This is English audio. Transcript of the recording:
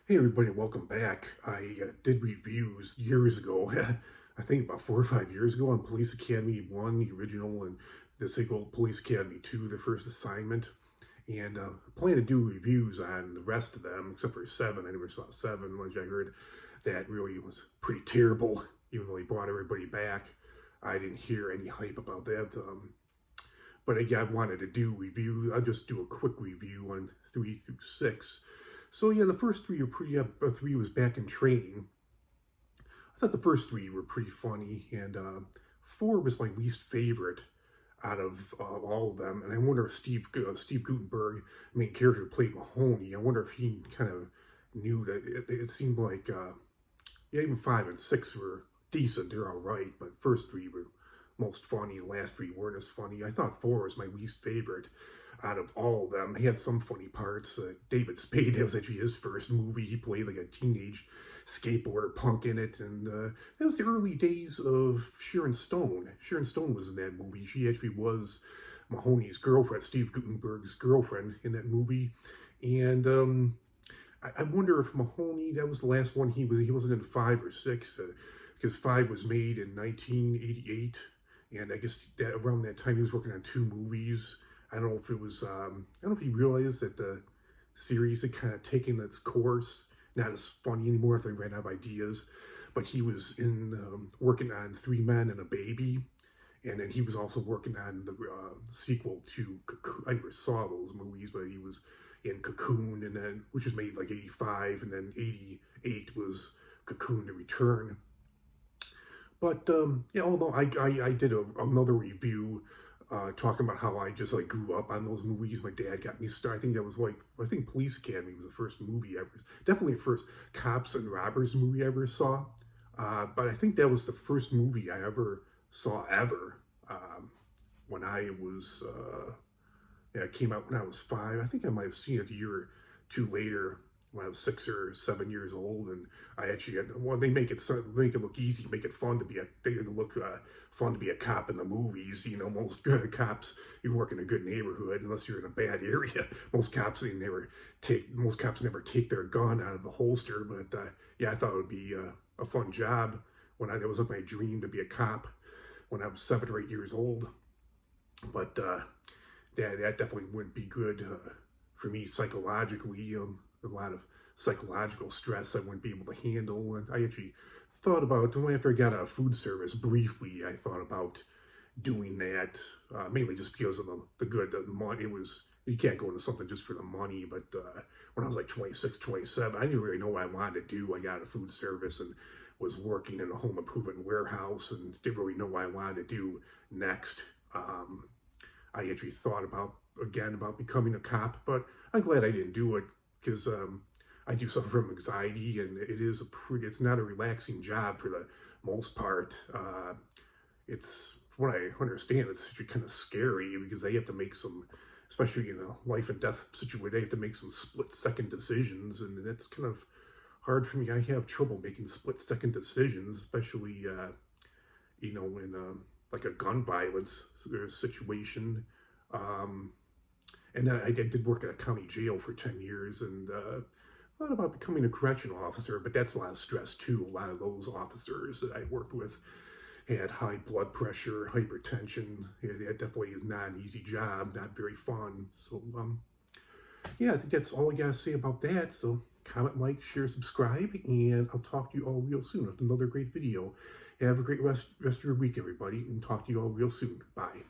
Hey everybody, welcome back. I did reviews years ago, I think about 4 or 5 years ago on Police Academy 1, the original, and the sequel, Police Academy 2, the first assignment. And I plan to do reviews on the rest of them, except for 7. I never saw 7, which I heard that really was pretty terrible, even though he brought everybody back. I didn't hear any hype about that. But again, I wanted to do review. I'll just do a quick review on 3 through 6. So yeah, the first three are pretty. 3 was back in training. I thought the first 3 were pretty funny, and 4 was my least favorite out of all of them. And I wonder if Steve Guttenberg, main character who played Mahoney, I wonder if he kind of knew that it seemed like yeah, even 5 and 6 were decent. They're all right, but first 3 were most funny. The last 3 weren't as funny. I thought 4 was my least favorite out of all of them. He had some funny parts. David Spade, that was actually his first movie. He played like a teenage skateboarder punk in it, and that was the early days of Sharon Stone. Sharon Stone was in that movie. She actually was Mahoney's girlfriend, Steve Guttenberg's girlfriend in that movie. And I wonder if Mahoney, that was the last one he wasn't in 5 or 6, because 5 was made in 1988, and I guess that around that time he was working on 2 movies. I don't know if it was, I don't know if he realized that the series had kind of taken its course, not as funny anymore if they ran out of ideas, but he was in working on 3 Men and a Baby, and then he was also working on the sequel to Cocoon. I never saw those movies, but he was in Cocoon, and then which was made like 85, and then 88 was Cocoon: The Return. But yeah, although I did another review talking about how I just like grew up on those movies. My dad got me started. I think that was like, I think Police Academy was the first movie I ever, definitely the first cops and robbers movie I ever saw. But I think that was the first movie I ever saw ever when I was, yeah, it came out when I was 5. I think I might have seen it a year or 2 later when I was 6 or 7 years old, and I actually well, they make it look easy, make it fun to be they look fun to be a cop in the movies. You know, most cops, you work in a good neighborhood, unless you're in a bad area. Most cops never take their gun out of the holster. But yeah, I thought it would be a fun job that was like my dream to be a cop when I was 7 or 8 years old. But that definitely wouldn't be good for me psychologically. A lot of psychological stress I wouldn't be able to handle. And I actually thought about, after I got out of food service briefly, I thought about doing that, mainly just because of the money. You can't go into something just for the money. But when I was like 26, 27, I didn't really know what I wanted to do. I got out of food service and was working in a home improvement warehouse and didn't really know what I wanted to do next. I actually thought about becoming a cop, but I'm glad I didn't do it, because I do suffer from anxiety, and it's not a relaxing job for the most part. It's, from what I understand, it's actually kind of scary, because they have to make some, especially in a life and death situation, they have to make some split-second decisions, and it's kind of hard for me. I have trouble making split-second decisions, especially, you know, in like a gun violence situation. And then I did work at a county jail for 10 years, and thought about becoming a correctional officer, but that's a lot of stress too. A lot of those officers that I worked with had high blood pressure, hypertension. Yeah, that definitely is not an easy job, not very fun. So yeah, I think that's all I gotta say about that. So comment, like, share, subscribe, and I'll talk to you all real soon with another great video. Have a great rest of your week, everybody, and talk to you all real soon. Bye.